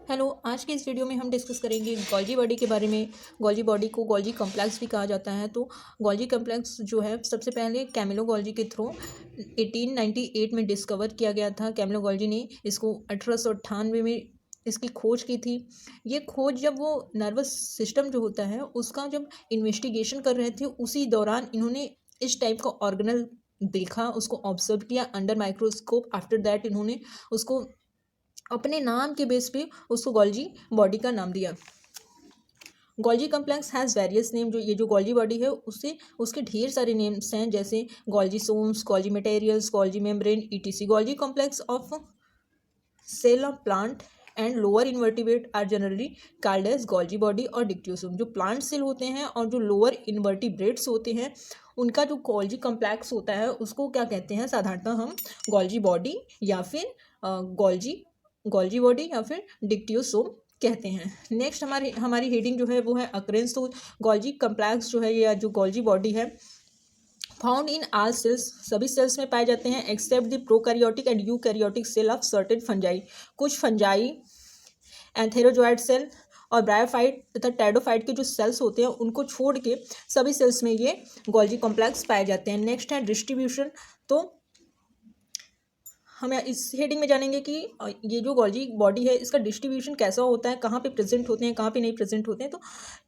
Hello, आज की इस वीडियो में हम डिस्कस करेंगे गोल्जी बॉडी के बारे में। गोल्जी बॉडी को गोल्जी कॉम्प्लेक्स भी कहा जाता है। तो गोल्जी कॉम्प्लेक्स जो है सबसे पहले कैमिलो गोल्जी के थ्रू 1898 में डिस्कवर किया गया था। कैमिलो गोल्जी ने इसको 1898 में इसकी खोज की थी। ये खोज जब वो नर्वस सिस्टम जो होता है उसका जब इन्वेस्टिगेशन कर रहे थे उसी दौरान इन्होंने इस टाइप का ऑर्गेनल देखा, उसको ऑब्जर्व किया अंडर माइक्रोस्कोप। आफ्टर दैट इन्होंने उसको अपने नाम के बेस पे उसको गोल्जी बॉडी का नाम दिया। Golgi complex has various name. जो गोल्जी बॉडी है उससे उसके ढेर सारे नेम्स हैं, जैसे golgisomes, Golgi materials, Golgi membrane ETC. Golgi complex of cell of plant and lower invertebrate are generally called as Golgi body और डिक्ट्यूसोम। जो प्लांट सेल होते हैं और जो लोअर इन्वर्टिब्रेट्स होते हैं उनका जो गोल्जी कॉम्प्लेक्स होता है उसको क्या कहते हैं, साधारणतः हम गोल्जी बॉडी या फिर गोल्जी बॉडी या फिर डिक्ट्यूसोम कहते हैं। नेक्स्ट हमारी हेडिंग जो है वो है अकरेंस। तो गोल्जी कॉम्प्लेक्स जो है या जो गोल्जी बॉडी है फाउंड इन ऑल सेल्स, सभी सेल्स में पाए जाते हैं except the prokaryotic and eukaryotic cell of certain fungi. कुछ फंजाई, एंथेरोजोइड सेल और ब्रायोफाइट तथा टेडोफाइट के जो सेल्स होते हैं उनको छोड़ के सभी सेल्स में ये गोल्जी कॉम्प्लेक्स पाए जाते हैं। नेक्स्ट है डिस्ट्रीब्यूशन। तो हम इस हेडिंग में जानेंगे कि ये जो गोल्जी बॉडी है इसका डिस्ट्रीब्यूशन कैसा होता है, कहाँ पे प्रेजेंट होते हैं, कहाँ पे नहीं प्रेजेंट होते हैं। तो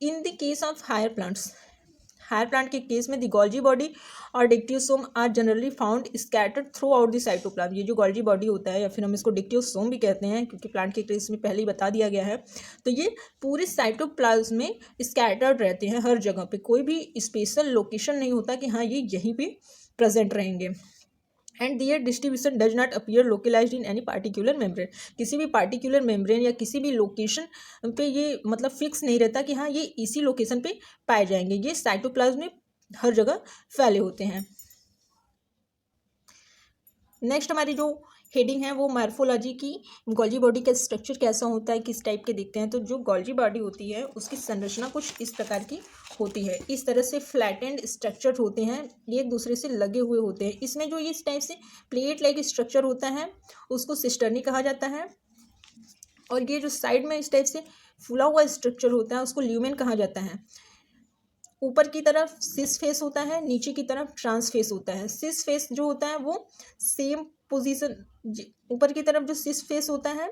in the case of higher plant के केस में द गोल्जी बॉडी और dictyosome are generally found scattered throughout the cytoplasm. ये जो गोल्जी बॉडी होता है या फिर हम इसको डिक्ट्यूसोम भी कहते हैं क्योंकि प्लांट के केस में पहले ही बता दिया गया है। तो ये पूरे साइटोप्लाज्म में स्कैटर्ड रहते हैं, हर जगह पे कोई भी स्पेशल लोकेशन नहीं होता कि हाँ ये यहीं पे प्रेजेंट रहेंगे। And their distribution does not appear localized in any particular membrane. किसी भी पार्टिकुलर मेम्ब्रेन या किसी भी लोकेशन पे ये मतलब फिक्स नहीं रहता कि हाँ ये इसी लोकेशन पे पाए जाएंगे, ये साइटोप्लाज्म में हर जगह फैले होते हैं। नेक्स्ट हमारी जो हेडिंग है वो मार्फोलॉजी की, गोल्जी बॉडी का स्ट्रक्चर कैसा होता है, किस टाइप के दिखते हैं। तो जो गोल्जी बॉडी होती है उसकी संरचना कुछ इस प्रकार की होती है। इस तरह से फ्लैटेंड स्ट्रक्चर होते हैं, ये एक दूसरे से लगे हुए होते हैं। इसमें जो इस टाइप से प्लेट लाइक स्ट्रक्चर होता है उसको सिस्टर्नी कहा जाता है, और ये जो साइड में इस टाइप से फूला हुआ स्ट्रक्चर होता है उसको ल्यूमेन कहा जाता है। ऊपर की तरफ सिस फेस होता है, नीचे की तरफ ट्रांस फेस होता है। सिस फेस जो होता है वो सेम पोजीशन, ऊपर की तरफ जो सिस फेस होता है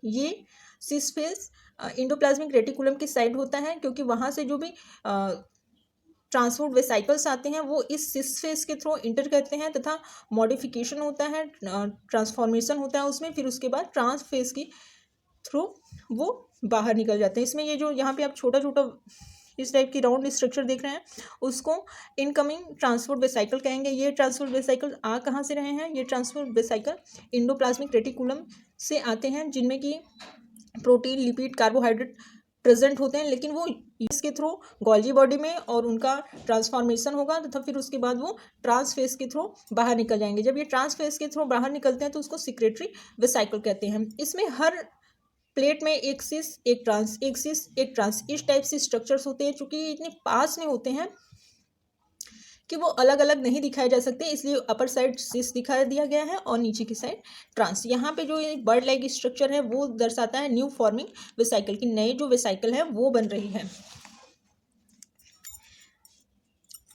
ये सिस फेस इंडोप्लाज्मिक रेटिकुलम की साइड होता है, क्योंकि वहाँ से जो भी ट्रांसपोर्ट वेसाइकल्स आते हैं वो इस सिस फेस के थ्रू इंटर करते हैं तथा मॉडिफिकेशन होता है, ट्रांसफॉर्मेशन होता है उसमें, फिर उसके बाद ट्रांस फेस की थ्रू वो बाहर निकल जाते हैं। इसमें ये जो यहाँ पे आप छोटा छोटा इस टाइप की राउंड स्ट्रक्चर देख रहे हैं उसको इनकमिंग ट्रांसपोर्ट वेसाइकल कहेंगे। ये ट्रांसपोर्ट वेसाइकल आ कहाँ से रहे हैं, ये ट्रांसपोर्ट वेसाइकल इंडोप्लाज्मिक रेटिकुलम से आते हैं, जिनमें कि प्रोटीन, लिपिड, कार्बोहाइड्रेट प्रेजेंट होते हैं, लेकिन वो इसके थ्रू गोल्जी बॉडी में और उनका ट्रांसफॉर्मेशन होगा तथा फिर उसके बाद वो ट्रांसफेस के थ्रू बाहर निकल जाएंगे। जब ये ट्रांसफेस के थ्रू बाहर निकलते हैं तो उसको सिक्रेटरी वेसाइकल कहते हैं। इसमें हर प्लेट में एक सिस एक ट्रांस, एक सिस एक ट्रांस, इस टाइप से स्ट्रक्चर्स होते हैं। चूंकि ये इतने पास में होते हैं कि वो अलग अलग नहीं दिखाए जा सकते, इसलिए अपर साइड सिस दिखा दिया गया है और नीचे की साइड ट्रांस। यहाँ पे जो ये बर्ड लाइक स्ट्रक्चर है वो दर्शाता है न्यू फॉर्मिंग वेसाइकल की, नए जो वेसाइकल है वो बन रही है।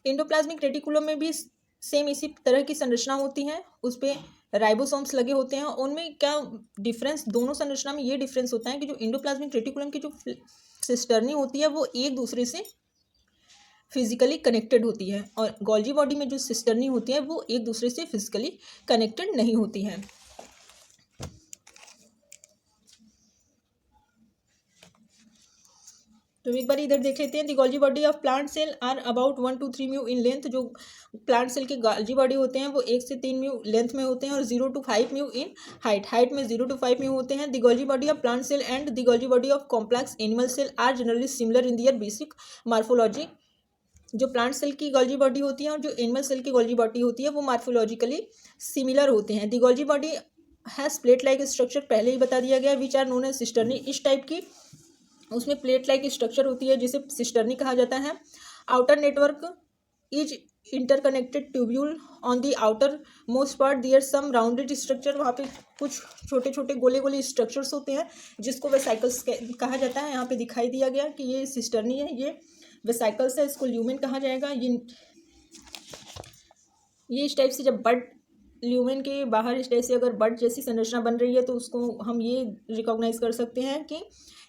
इंडोप्लाज्मिक रेटिकुलम में भी सेम इसी तरह की संरचना होती है, उस पर राइबोसोम्स लगे होते हैं। उनमें क्या डिफरेंस, दोनों संरचना में ये डिफरेंस होता है कि जो इंडोप्लाज्मिक रेटिकुलम की जो सिस्टर्नी होती है वो एक दूसरे से फिजिकली कनेक्टेड होती है, और गोल्जी बॉडी में जो सिस्टर्नी होती है वो एक दूसरे से फिजिकली कनेक्टेड नहीं होती है। तो एक बार इधर देख लेते हैं। The Golgi body of plant cell are about 1 to 3 mu in length. जो प्लांट सेल के गोल्जी बॉडी होते हैं वो 1 से 3 म्यू लेंथ में होते हैं और 0 to 5 म्यू इन हाइट में 0 to 5 म्यू होते हैं। The Golgi body of plant cell and the Golgi body of complex animal cell are generally similar in their basic morphology. जो प्लांट सेल की Golgi body होती है और जो animal cell की गोल्जी बॉडी होती है वो मार्फोलॉजिकली सिमिलर होते हैं। The Golgi body has plate like structure, पहले ही बता दिया गया, which are known as cisternae. इस टाइप की उसमें प्लेट लाइक स्ट्रक्चर होती है जिसे सिस्टर्नी कहा जाता है। Outer network is interconnected tubule on the outer most part there some rounded structure, वहाँ पे कुछ छोटे छोटे गोले गोले स्ट्रक्चर्स होते हैं जिसको वेसाइकल्स कहा जाता है। यहाँ पे दिखाई दिया गया कि ये सिस्टर्नी है, ये वेसाइकल्स है, इसको ल्यूमेन कहा जाएगा। ये इस टाइप से जब बड ल्यूमेन के बाहर इस टाइप से अगर बड जैसी संरचना बन रही है तो उसको हम ये रिकॉग्नाइज कर सकते हैं कि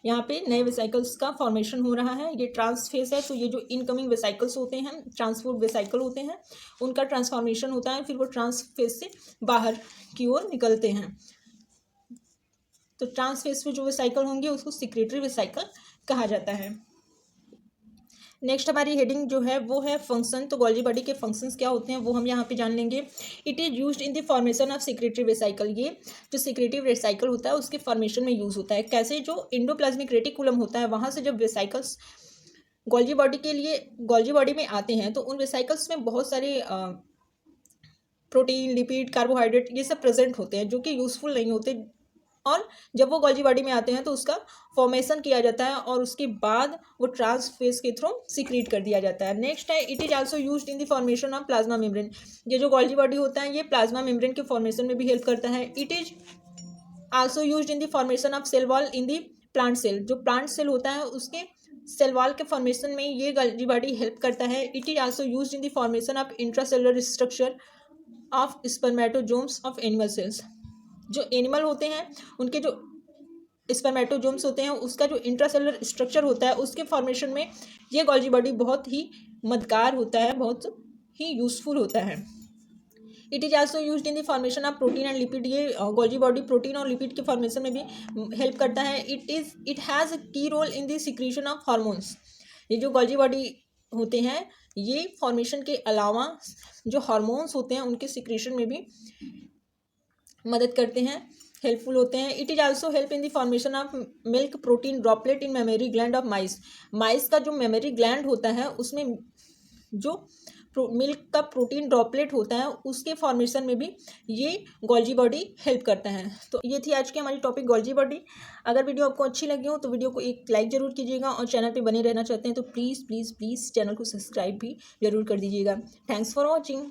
यहाँ पे नए वेसाइकल्स का फॉर्मेशन हो रहा है। ये ट्रांसफेस है, तो ये जो इनकमिंग वेसाइकल्स होते हैं, ट्रांसपोर्ट वेसाइकल होते हैं, उनका ट्रांसफॉर्मेशन होता है, फिर वो ट्रांसफेस से बाहर की ओर निकलते हैं। तो ट्रांसफेस में जो वेसाइकल होंगे उसको सिक्रेटरी वेसाइकल कहा जाता है। नेक्स्ट हमारी हेडिंग जो है वो है फंक्शन। तो गोल्जी बॉडी के फंक्शंस क्या होते हैं वो हम यहाँ पे जान लेंगे। It is used in the formation of secretory vesicle, ये जो सिक्रेटरी वेसाइकल होता है उसके फॉर्मेशन में यूज़ होता है। कैसे, जो इंडोप्लाज्मिक रेटिकुलम होता है वहाँ से जब वेसाइकल्स गोल्जी बॉडी के लिए गोल्जी बॉडी में आते हैं तो उन वेसाइकल्स में बहुत सारे प्रोटीन, लिपिड, कार्बोहाइड्रेट ये सब प्रेजेंट होते हैं जो कि यूज़फुल नहीं होते, और जब वो गोल्जी बॉडी में आते हैं तो उसका फॉर्मेशन किया जाता है और उसके बाद वो ट्रांसफेस के थ्रू सिक्रीट कर दिया जाता है। नेक्स्ट है, it is also used in the formation of plasma membrane. ये जो गोल्जी बॉडी होता है ये प्लाज्मा मेम्ब्रेन के फॉर्मेशन में भी हेल्प करता है। It is also used in the formation of cell wall in the plant cell. जो प्लांट सेल होता है उसके सेल वॉल के फॉर्मेशन में ये गोल्जी बॉडी हेल्प करता है। It is also used in the formation of intracellular structure of spermatozoa of animal cells. जो एनिमल होते हैं उनके जो स्पर्मेटोजोम्स होते हैं उसका जो इंट्रासेलुलर स्ट्रक्चर होता है उसके फॉर्मेशन में ये गोल्जी बॉडी बहुत ही मददगार होता है, बहुत ही यूज़फुल होता है। It is also used in the formation of protein and lipid. ये गोल्जी बॉडी प्रोटीन और लिपिड के फॉर्मेशन में भी हेल्प करता है। It has a key role in the secretion of hormones. ये जो गोल्जी बॉडी होते हैं ये फॉर्मेशन के अलावा जो हार्मोन्स होते हैं उनके सिक्रीशन में भी मदद करते हैं, हेल्पफुल होते हैं। It is also help in the formation of milk protein droplet in mammary gland of mice. Mice का जो मेमोरी ग्लैंड होता है उसमें जो मिल्क का प्रोटीन ड्रॉपलेट होता है उसके फॉर्मेशन में भी ये गोल्जी बॉडी हेल्प करता है। तो ये थी आज की हमारी टॉपिक गोल्जी बॉडी। अगर वीडियो आपको अच्छी लगी हो तो वीडियो को एक लाइक ज़रूर कीजिएगा, और चैनल पे बने रहना चाहते हैं तो प्लीज़ प्लीज़ प्लीज़ चैनल को सब्सक्राइब भी ज़रूर कर दीजिएगा। Thanks for watching.